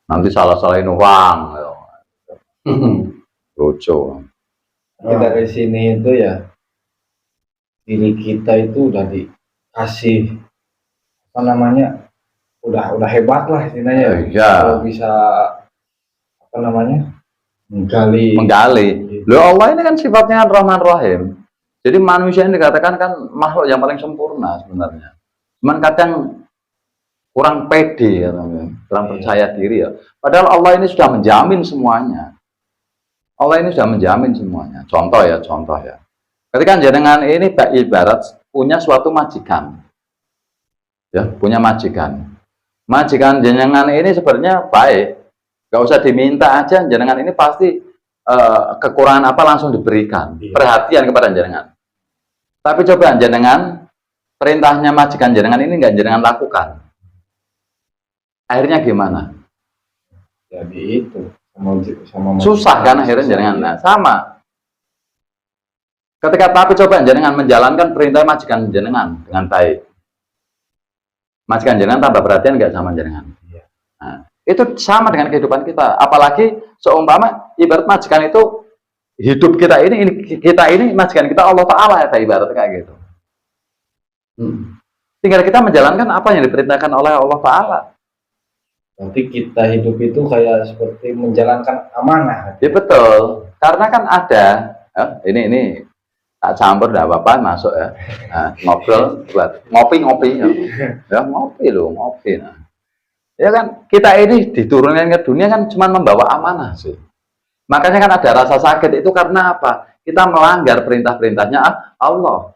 Nanti salah-salahin orang. Lucu. Tapi dari sini itu ya, diri kita itu udah dikasih apa namanya, udah hebat lah istilahnya. Iya. Kalau bisa apa namanya, menggali. Loh, Allah ini kan sifatnya Rahman Rahim. Jadi manusia ini dikatakan kan makhluk yang paling sempurna sebenarnya. Cuman kadang kurang pede ya, kurang percaya diri ya. Padahal Allah ini sudah menjamin semuanya. Allah ini sudah menjamin semuanya. Contoh ya. Ketika jenengan ini ibarat punya suatu majikan, ya, punya majikan. Majikan jenengan ini sebenarnya baik, nggak usah diminta aja, jenengan ini pasti kekurangan apa langsung diberikan, perhatian kepada jenengan. Tapi coba jenengan perintahnya majikan jenengan ini nggak jenengan lakukan, akhirnya gimana? Jadi itu sama susah kan akhirnya jenengan. Nah, sama. Ketika tapi coba jenengan menjalankan perintah majikan jenengan dengan baik, majikan jenengan tambah perhatian nggak sama jenengan? Nah, itu sama dengan kehidupan kita. Apalagi seumpama ibarat majikan itu hidup kita ini majikan kita Allah Ta'ala ya, ibarat kayak gitu. Tinggal kita menjalankan apa yang diperintahkan oleh Allah Ta'ala. Nanti kita hidup itu kayak seperti menjalankan amanah. Ya betul. Karena kan ada ini tak campur enggak apa-apa masuk ya. Nah, ngobrol buat ngopi ya. Ya ngopi. Nah. Ya kan kita ini diturunkan ke dunia kan cuma membawa amanah sih. Makanya kan ada rasa sakit itu karena apa? Kita melanggar perintah-perintahnya Allah.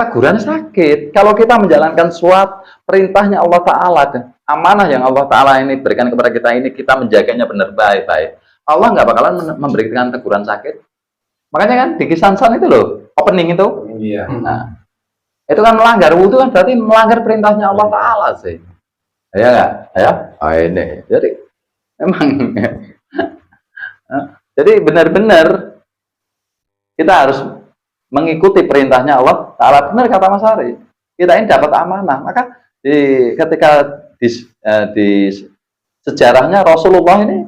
Teguran sakit. Kalau kita menjalankan suatu perintahnya Allah Ta'ala, amanah yang Allah Ta'ala ini berikan kepada kita ini, kita menjaganya benar baik-baik, Allah nggak bakalan memberikan teguran sakit. Makanya kan di Kisah San itu loh, opening itu. Iya. Nah, itu kan melanggar wudhu kan berarti melanggar perintahnya Allah Ta'ala sih. Ya nggak? Ya? Oh ini. Jadi memang jadi benar-benar kita harus mengikuti perintahnya Allah Ta'ala. Benar kata Mas Ari, kita ini dapat amanah. Maka ketika di sejarahnya Rasulullah ini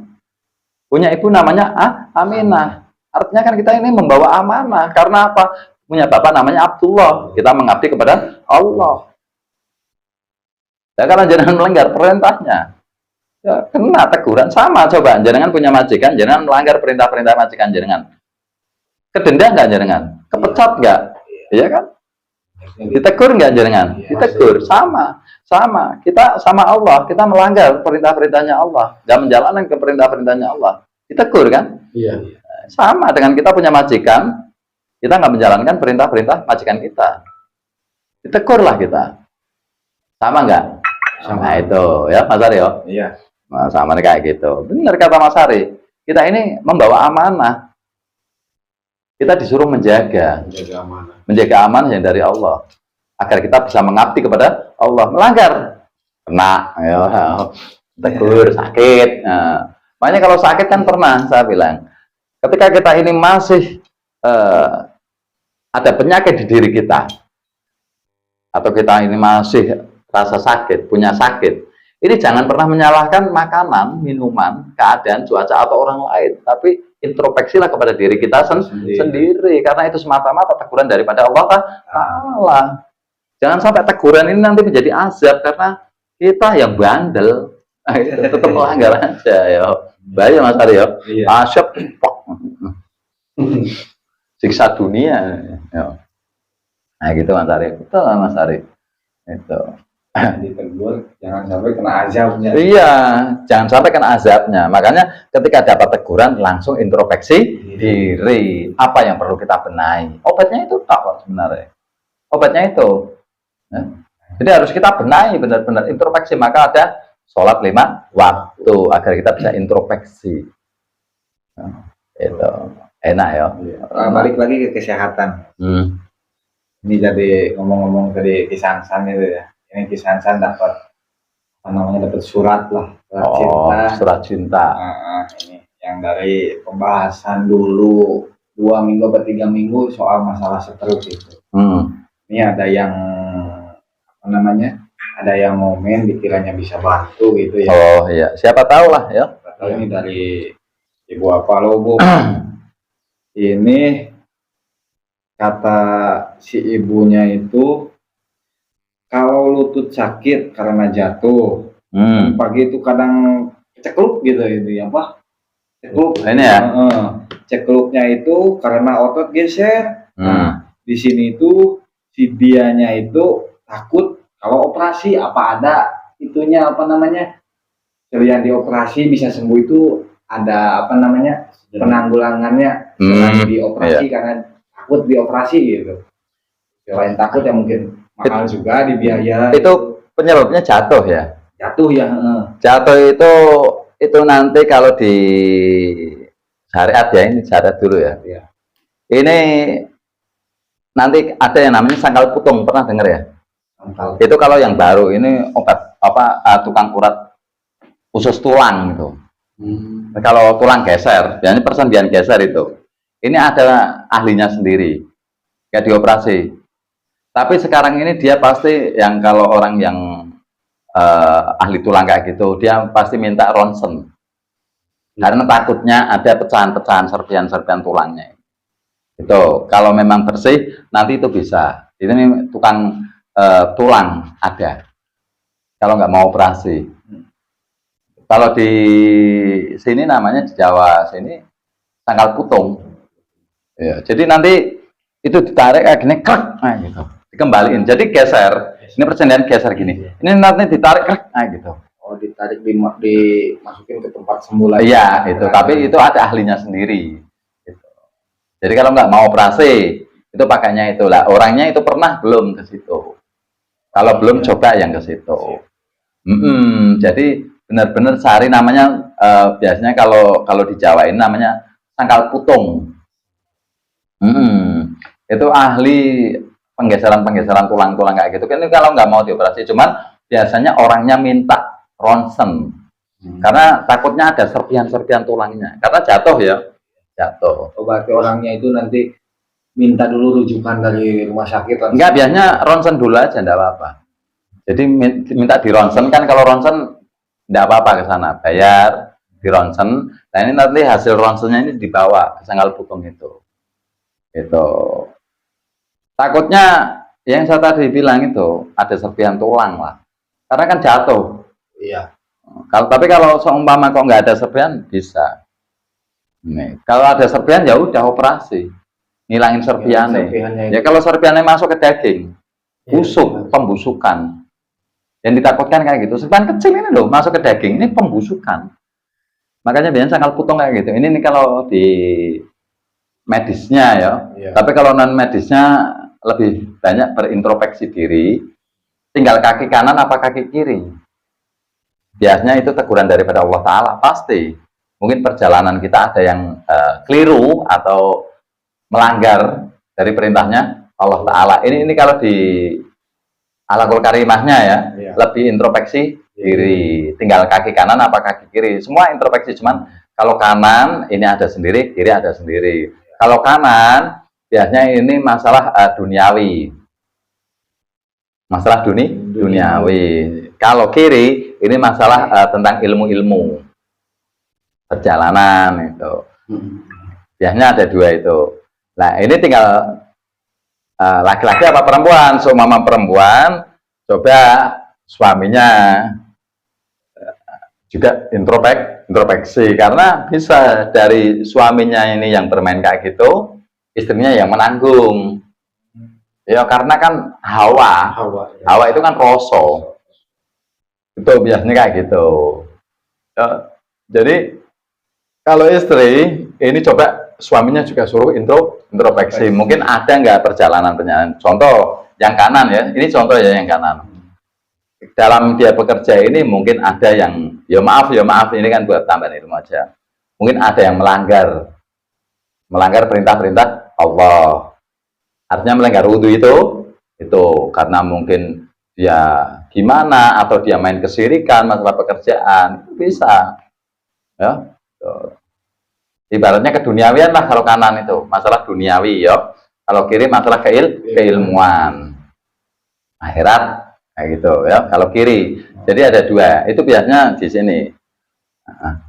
punya ibu namanya Aminah. Artinya kan kita ini membawa amanah. Karena apa? Punya bapak namanya Abdullah. Kita mengabdi kepada Allah. Ya, karena jangan melanggar perintahnya, ya kena teguran. Sama coba, jangan punya majikan, jangan melanggar perintah-perintah majikan jangan. Kedenda nggak jenengan? Kepecat nggak? Iya kan? Ditegur nggak jenengan? Ditegur. Sama. Kita sama Allah, kita melanggar perintah-perintahnya Allah, nggak menjalankan ke perintah-perintahnya Allah, ditegur kan? Iya. Sama dengan kita punya majikan, kita nggak menjalankan perintah-perintah majikan kita, ditegurlah kita. Sama nggak? Sama. Nah itu ya Mas Ari. Iya. Nah, sama kayak gitu. Benar kata Mas Ari. Kita ini membawa amanah. Kita disuruh menjaga amanah yang dari Allah, agar kita bisa mengabdi kepada Allah. Melanggar kena ya, tegur, sakit. Nah, makanya kalau sakit kan pernah saya bilang, ketika kita ini masih ada penyakit di diri kita, atau kita ini masih rasa sakit, punya sakit, ini jangan pernah menyalahkan makanan, minuman, keadaan, cuaca, atau orang lain, tapi introspeksilah kepada diri kita sendiri, karena itu semata-mata teguran daripada Allah Ta'ala. Jangan sampai teguran ini nanti menjadi azab karena kita yang bandel. Nah, itu tetap melanggar aja ya. Bahaya Mas Ari ya. Azab siksa dunia ya. Nah gitu Mas Ari. Betul Mas Ari. Itu ditegur, jangan sampai kena azabnya. Iya, jangan sampai kena azabnya. Makanya ketika dapat teguran langsung introspeksi diri. Apa yang perlu kita benahi? Obatnya itu tak sebenarnya. Obatnya itu. Ya. Jadi harus kita benahi benar-benar introspeksi. Maka ada sholat 5 waktu agar kita bisa introspeksi. Nah, itu enak ya. Balik lagi ke kesehatan. Ini jadi ngomong-ngomong dari Kisah San itu ya. Ini Kisah San dapat dapat surat lah, surat cinta. Ini yang dari pembahasan dulu 2 minggu atau 3 minggu soal masalah stroke itu. Ini ada yang ada yang momen dikiranya bisa bantu gitu ya. Oh iya, siapa tahu lah ya. Atau ini dari ibu apa lo bu? Ini kata si ibunya itu kalau lutut sakit karena jatuh, pagi itu kadang cekluk gitu ini apa? Cekluk. Ini ya. Cekluknya itu karena otot geser. Nah, di sini itu si dianya itu takut kalau operasi apa ada itunya apa namanya? Yang dioperasi bisa sembuh itu ada apa namanya? Penanggulangannya selain dioperasi karena takut dioperasi gitu. Selain takut ya mungkin mahal juga di biaya. Itu penyebabnya jatuh ya? Jatuh ya. Jatuh itu nanti kalau di syariat ya, ini syariat dulu ya. Ini nanti ada yang namanya sangkal putung, pernah dengar ya? Itu kalau yang baru ini obat apa tukang urat khusus tulang gitu. Kalau tulang geser, biasanya persendian geser itu. Ini ada ahlinya sendiri, kayak dioperasi. Tapi sekarang ini dia pasti yang kalau orang yang ahli tulang kayak gitu, dia pasti minta ronsen. Karena takutnya ada pecahan-pecahan serpihan-serpihan tulangnya. Itu kalau memang bersih nanti itu bisa. Ini tukang tulang ada. Kalau nggak mau operasi. Kalau di sini namanya di Jawa sini sangkal putung. Ya, jadi nanti itu ditarik kayak gini, krek, nah gitu. Dikembaliin. Jadi geser. Ini persendian geser gini. Ini nanti ditarik krek, nah gitu. Oh, ditarik dimasukin ke tempat sembuh lagi. Iya, itu. Tapi itu ada ahlinya sendiri. Gitu. Jadi kalau nggak mau operasi, itu pakainya itulah. Orangnya itu pernah belum ke situ. Kalau belum coba yang ke situ. Jadi benar-benar sehari namanya biasanya kalau di Jawa ini namanya sangkal putung. Itu ahli penggeseran tulang-tulang kayak gitu. Ini kalau nggak mau dioperasi, cuman biasanya orangnya minta ronsen karena takutnya ada serpihan-serpihan tulangnya. Karena jatuh ya, jatuh. Oh, berarti orangnya itu nanti minta dulu rujukan dari rumah sakit. Enggak, biasanya ronsen dulu aja, enggak apa-apa. Jadi minta di ronsen kan, kalau ronsen enggak apa-apa ke sana, bayar di ronsen. Nah ini nanti hasil ronsennya ini dibawa ke sangkal putung itu. Itu takutnya yang saya tadi bilang itu ada serpihan tulang lah, karena kan jatuh. Iya. Tapi kalau seumpama kok nggak ada serpihan bisa. Nih, kalau ada serpihan ya udah operasi, ngilangin serpihannya. Ya kalau serpihannya masuk ke daging, busuk, pembusukan. Yang ditakutkan kayak gitu. Serpihan kecil ini loh masuk ke daging, ini pembusukan. Makanya biasanya sangkal putung kayak gitu. Ini nih kalau di medisnya ya. Tapi kalau non medisnya lebih banyak berintrospeksi diri. Tinggal kaki kanan apa kaki kiri. Biasanya itu teguran daripada Allah Ta'ala pasti. Mungkin perjalanan kita ada yang keliru atau melanggar dari perintahnya Allah Ta'ala. Ini kalau di Alaqul Karimahnya ya, lebih introspeksi diri. Tinggal kaki kanan apa kaki kiri. Semua introspeksi, cuman kalau kanan ini ada sendiri, kiri ada sendiri. Kalau kanan biasanya ini masalah duniawi. Masalah duniawi. Kalau kiri ini masalah tentang ilmu-ilmu. Perjalanan itu. Biasanya ada dua itu. Nah, ini tinggal laki-laki apa perempuan. So mama perempuan coba suaminya juga introspeksi, karena bisa dari suaminya ini yang bermain kayak gitu, istrinya yang menanggung. Ya karena kan hawa itu kan roso. Itu biasanya kayak gitu. Ya, jadi kalau istri ini coba suaminya juga suruh introspeksi. Mungkin ada nggak perjalanan. Contoh yang kanan ya, ini contoh ya yang kanan. Dalam dia bekerja ini mungkin ada yang ya maaf ini kan buat tambahan ilmu aja. Mungkin ada yang melanggar perintah-perintah Allah. Artinya melanggar wudhu itu karena mungkin dia gimana atau dia main kesirikan masalah pekerjaan, itu bisa ya. Ibaratnya keduniawian lah kalau kanan itu masalah duniawi ya. Kalau kiri masalah keilmuan, akhirat Kayak gitu ya. Kalau kiri, jadi ada dua. Itu biasanya di sini. Nah,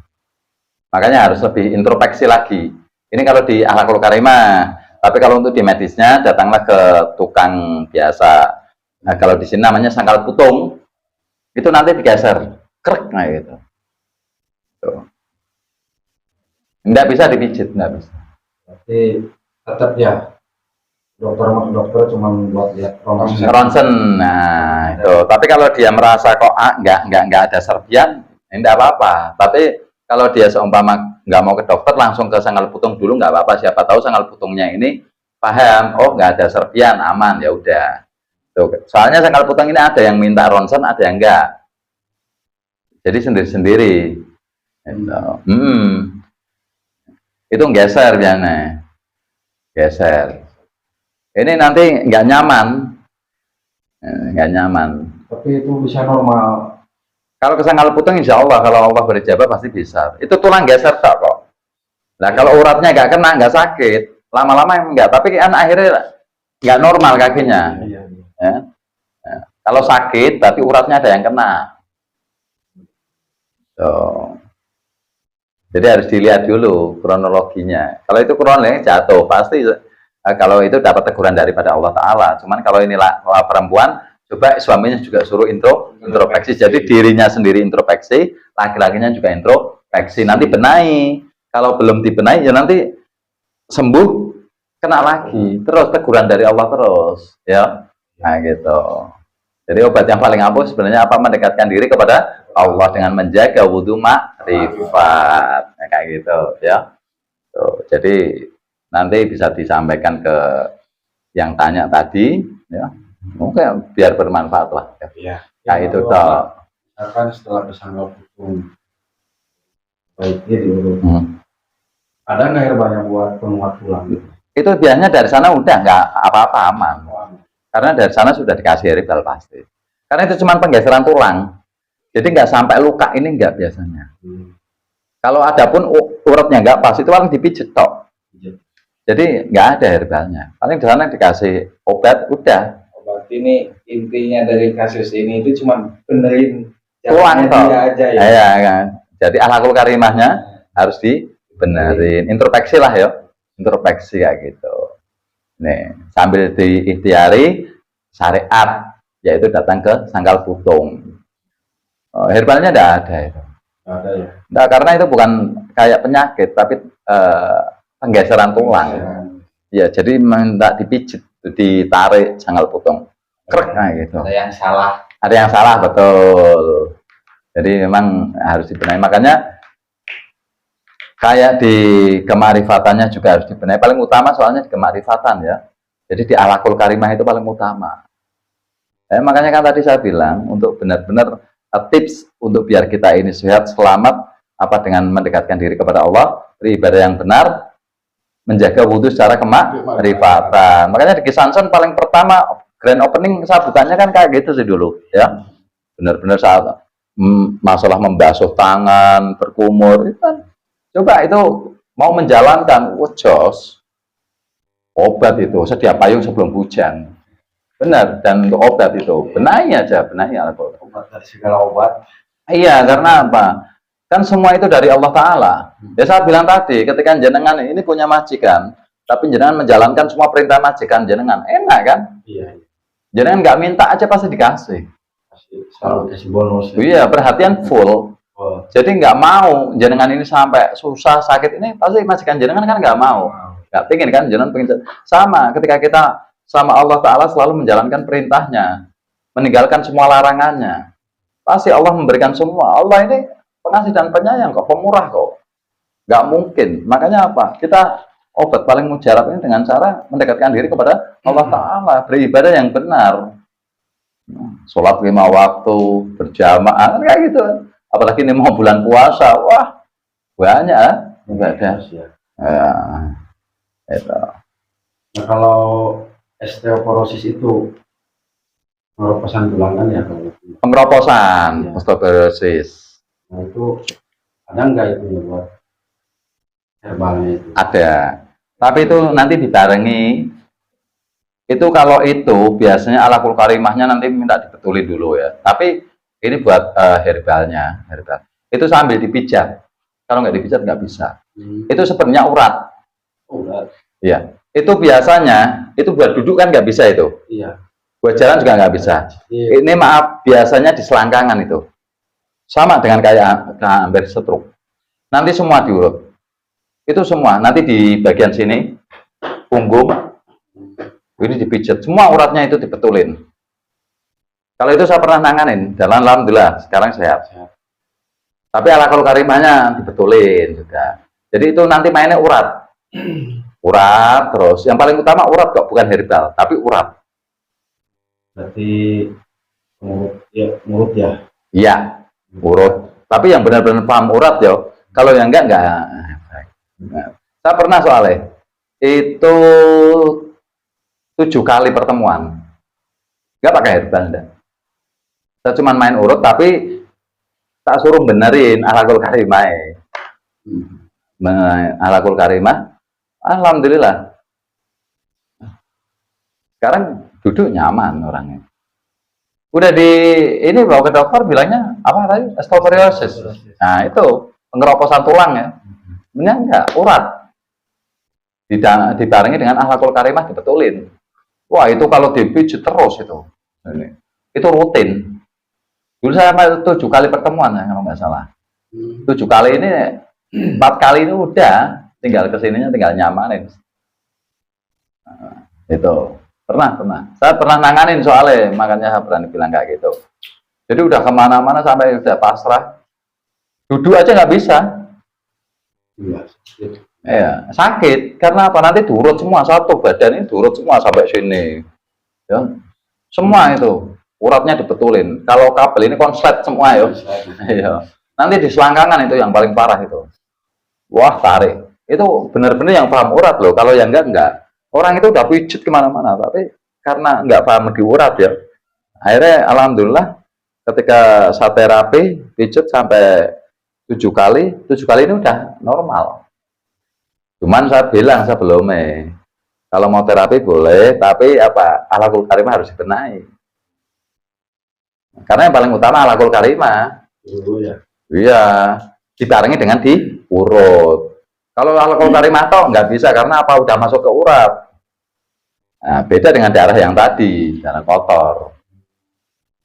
makanya harus lebih introspeksi lagi. Ini kalau di akhlakul karimah. Tapi kalau untuk di medisnya, datanglah ke tukang biasa. Nah, kalau di sini namanya sangkal putung, itu nanti digeser, krek, nah gitu. Tuh. Nggak bisa dipijit, nggak bisa. Berarti tetap ya dokter cuma buat lihat Ronsen, nah itu. Tapi kalau dia merasa kok nggak ada serpian, enggak apa-apa. Tapi kalau dia seumpama nggak mau ke dokter, langsung ke sangkal putung dulu nggak apa-apa. Siapa tahu sangkal putungnya ini paham, oh nggak ada serpian, aman, ya udah. Tuh. Soalnya sangkal putung ini ada yang minta ronsen, ada yang enggak. Jadi sendiri-sendiri. Gitu. Itu geser biasanya, geser. Ini nanti nggak nyaman. Tapi itu bisa normal. Kalau kesangkal putung, insya Allah kalau Allah berijabah pasti bisa. Itu tulang geser tak kok. Nah kalau uratnya nggak kena, nggak sakit, lama-lama enggak. Tapi kan akhirnya nggak normal kakinya. Iya. Ya. Nah, kalau sakit, berarti uratnya ada yang kena. Tuh. Jadi harus dilihat dulu kronologinya. Kalau itu kronologinya jatuh, pasti kalau itu dapat teguran daripada Allah Ta'ala. Cuman kalau ini perempuan, coba suaminya juga suruh introspeksi. Jadi dirinya sendiri introspeksi, laki-lakinya juga introspeksi. Nanti benahi. Kalau belum dibenahi, ya nanti sembuh, kena lagi. Terus teguran dari Allah terus. Ya, nah gitu. Jadi obat yang paling ampuh sebenarnya apa? Mendekatkan diri kepada Allah dengan menjaga wudhu ma'rifat. Ya, kayak gitu ya. Tuh, jadi nanti bisa disampaikan ke yang tanya tadi ya. Mungkin biar bermanfaat lah. Iya. Kayak itu toh. Misalkan setelah kesangkal putung baiknya diurut. Ada nggak herbanya buat penguat tulang? Itu biasanya dari sana udah nggak apa-apa, aman. Karena dari sana sudah dikasih herbal pasti. Karena itu cuma penggeseran tulang. Jadi nggak sampai luka ini nggak biasanya. Kalau ada pun uratnya nggak pas, itu paling dipijit tok. Jadi nggak ada herbalnya. Paling di sana dikasih obat, udah. Obat ini intinya dari kasus ini itu cuma benerin Tulang tok. dia aja ya. Ya, kan. Jadi akhlakul karimahnya harus dibenerin. Introspeksi lah ya. Introspeksi kayak gitu. Nih, sambil diikhtiari syariat, yaitu datang ke sangkal putung. Herbalnya tidak ada itu. Ada ya. Nah, karena itu bukan kayak penyakit, tapi penggeseran tulang. Ya, jadi minta dipijit, ditarik sangkal putung. Krek, nah gitu. Ada yang salah. Ada yang salah, betul. Jadi memang harus dibenahi. Makanya kayak di kemarifatannya juga harus dibenahi. Paling utama soalnya di kemarifatan ya. Jadi di alakul karimah itu paling utama. Makanya kan tadi saya bilang untuk benar-benar tips untuk biar kita ini sehat, selamat, apa dengan mendekatkan diri kepada Allah, beribadah yang benar, menjaga wudhu secara kemarifatan. Makanya di Kisansen paling pertama grand opening sabutannya kan kayak gitu sih dulu ya. Benar-benar saat masalah membasuh tangan, berkumur itu kan. Coba itu mau menjalankan, jos obat itu sedia payung sebelum hujan. Benar, dan untuk obat itu benahi aja, benahi Obat dari segala obat. Iya, karena apa? Kan semua itu dari Allah Ta'ala. Ya saya bilang tadi, ketika jenengan ini punya majikan, tapi jenengan menjalankan semua perintah majikan jenengan, enak kan? Iya. Jenengan nggak minta aja pasti dikasih. Selalu kasih bonus. Iya, perhatian full. Jadi nggak mau jenengan ini sampai susah sakit ini, pasti majikan jenengan kan nggak mau. Nggak pengen kan, jenengan pengen sama. Ketika kita sama Allah Ta'ala selalu menjalankan perintahnya, meninggalkan semua larangannya, pasti Allah memberikan semua. Allah ini pengasih dan penyayang kok, pemurah kok. Nggak mungkin. Makanya apa? Kita obat paling mujarab ini dengan cara mendekatkan diri kepada Allah Ta'ala, beribadah yang benar. Sholat 5 waktu, berjamaah, kayak gitu. Apalagi ini mau bulan puasa, wah banyak ibadah. Ya, itu. Nah, kalau osteoporosis itu pengeroposan tulang kan ya kalau Pengeroposan, ya. osteoporosis. Nah itu ada nggak itu ya buat herbalnya itu? Ada, tapi itu nanti dibarengi Itu kalau itu biasanya alakul karimahnya nanti minta dibetulin dulu ya. Tapi ini buat herbalnya, herbal. Itu sambil dipijat. Kalau nggak dipijat nggak bisa. Itu sebenarnya urat. Urat. Iya. Itu biasanya itu buat duduk kan nggak bisa itu. Iya. Buat jalan juga nggak bisa. Iya. Ini maaf biasanya di selangkangan itu. Sama dengan kayak hampir stroke. Nanti semua diurut. Itu semua. Nanti di bagian sini punggung ini dipijat. Semua uratnya itu dibetulin. Kalau itu saya pernah nanganin. Dan alhamdulillah sekarang sehat. Tapi alakul karimahnya dibetulin juga. Jadi itu nanti mainnya urat. Urat terus. Yang paling utama urat kok, bukan herbal, tapi urat. Berarti mulut ya. Iya, urut. Tapi yang benar-benar paham urat ya. Kalau yang enggak. Nah, saya pernah soalnya itu 7 kali pertemuan. Enggak pakai herbal enggak. Saya cuma main urut tapi tak suruh benerin alakul karimah. Alakul karimah. Alhamdulillah. Sekarang duduk nyaman orangnya. Udah ini bawa ke dokter bilangnya apa tadi? Osteoporosis. Nah itu pengeroposan tulang ya. Sebenarnya enggak, urat. Dibarengi dengan alakul karimah dibetulin. Wah itu kalau dipijit terus itu. Itu rutin. Dulu saya 7 kali pertemuan ya, kalau nggak salah. 7 kali ini, 4 kali ini udah. Tinggal kesininya tinggal nyamanin. Nah, itu. Pernah. Saya pernah nanganin soalnya, makanya saya berani bilang kayak gitu. Jadi udah kemana-mana sampai udah pasrah. Duduk aja nggak bisa. Iya, sakit. Karena apa? Nanti diurut semua, satu badan ini diurut semua sampai sini. Ya. Semua itu uratnya dibetulin. Kalau kabel ini konslet semua ya. Iya. Nanti di selangkangan itu yang paling parah itu. Wah tarik. Itu benar-benar yang paham urat loh. Kalau yang enggak. Orang itu udah pijit kemana-mana. Tapi karena enggak paham di urat ya. Akhirnya alhamdulillah ketika saya terapi pijit sampai 7 kali. 7 kali ini udah normal. Cuman saya bilang sebelumnya. Kalau mau terapi boleh. Tapi apa? Alakul karimah harus dibenahi. Karena yang paling utama alakul karimah. Iya. Dibarengi dengan diurut. Kalau alakul karimah toh nggak bisa karena apa udah masuk ke urat. Nah, beda dengan darah yang tadi, darah kotor.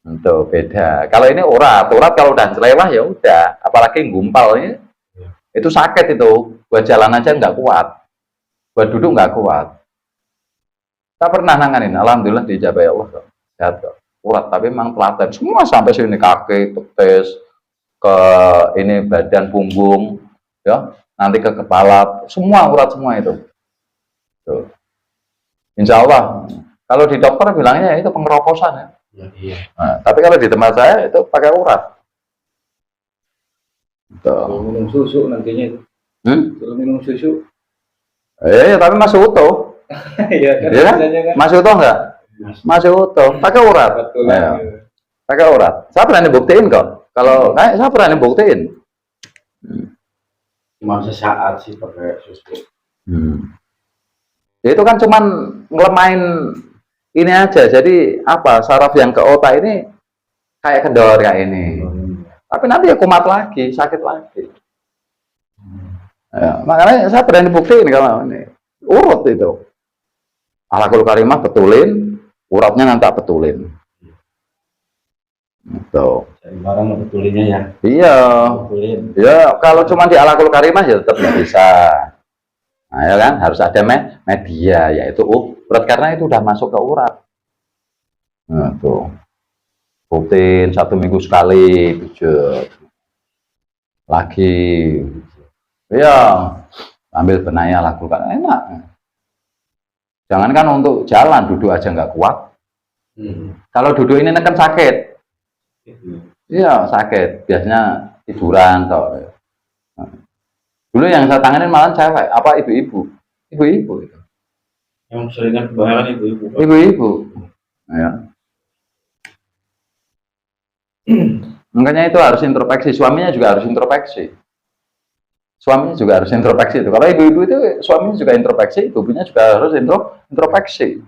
Itu beda. Kalau ini urat kalau udah selewah ya udah. Apalagi gumpal ini, itu sakit itu. Buat jalan aja nggak kuat. Buat duduk nggak kuat. Saya pernah nanganin, alhamdulillah dijabai Allah kok. Sehat kok. Urat tapi memang telaten semua sampai sini kaki, betis, ke ini badan punggung, ya. Nanti ke kepala, semua urat semua itu. Tuh. Insya Allah, kalau di dokter bilangnya itu pengeroposan ya. Iya. Nah, tapi kalau di tempat saya itu pakai urat. Kalau minum susu nantinya itu. Kalau minum susu. Tapi masih utuh. Iya kan? Ya? Kan? Masih utuh enggak? Masih utuh. Pakai urat. Betul. Ya. Pakai urat. Saya berani buktiin kok. Kalau saya berani buktiin. Cuma sesaat sih pakai susu. Ya, itu kan cuman ngelemain ini aja. Jadi apa saraf yang ke otak ini kayak kendor kayak ini. Tapi nanti ya kumat lagi, sakit lagi. Ya, makanya saya berani buktiin kalau ini urut itu. Alakul karimah betulin, uratnya nanti betulin. Gitu. Cari barang betulinnya ya. Iya. Betulin. Ya kalau cuma di alakul karimah ya tetap nggak bisa. Nah, ya kan harus ada media yaitu urat karena itu udah masuk ke urat. Nah, tuh. Rutin 1 minggu sekali pijat. Lagi. Iya. Ambil benahnya alakul karimah enak. Jangankan untuk jalan duduk aja nggak kuat. Kalau duduk ini kan sakit. Iya sakit, biasanya tiduran atau dulu yang saya tanganin malah cewek, apa ibu-ibu itu. Yang seringan kebanyakan ibu-ibu. Ibu-ibu, ya. Makanya itu harus introspeksi, suaminya juga harus introspeksi. Suaminya juga harus introspeksi itu. Kalau ibu-ibu itu suaminya juga introspeksi, ibunya juga harus introspeksi.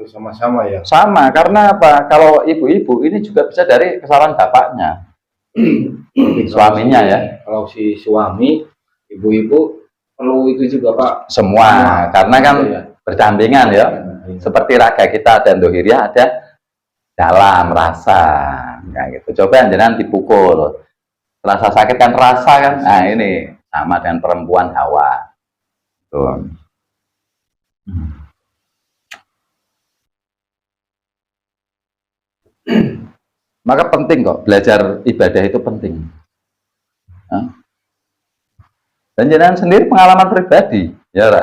sama-sama ya. Sama, karena apa? Kalau ibu-ibu ini juga bisa dari kesalahan bapaknya, suaminya ya. Kalau si suami, ibu-ibu perlu itu juga Pak. Semua, karena kan Iya. berdampingan ya. Seperti raga kita ada dohiriyah, ada dalam rasa, kayak gitu. Coba jangan dipukul. Rasa sakit kan rasa kan. Nah ini sama dengan perempuan Hawa. Tuh. Maka penting kok belajar ibadah itu penting. Hah? Dan jenengan sendiri pengalaman pribadi, ya Ra?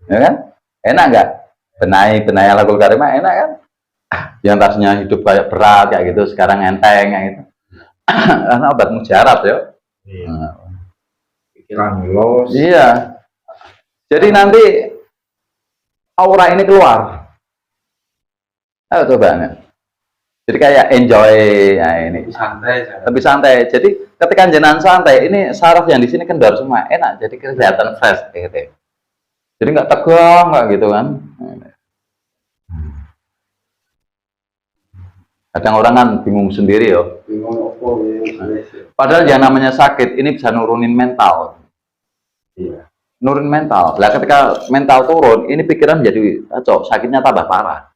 Ya kan? Enak nggak? Benahi alaqul karimah enak kan? Yang tadinya hidup kayak berat kayak gitu, sekarang enteng kayak gitu. Karena obat mujarab ya. Iya. Nah, Pikiran los. iya. Jadi nanti aura ini keluar. Ayo coba nih. Jadi kayak enjoy, nah ini Santai saya. lebih santai. Jadi ketika jenengan santai, ini saraf yang di sini kendor semua, enak. Jadi kelihatan fresh, gitu. Jadi nggak tegang, nggak gitu kan. Kadang orang kan bingung sendiri ya. Bingung apa ya. Padahal yang namanya sakit ini bisa nurunin mental. Iya. Nurunin mental. Lah ketika mental turun, ini pikiran jadi kacau, sakitnya tambah parah.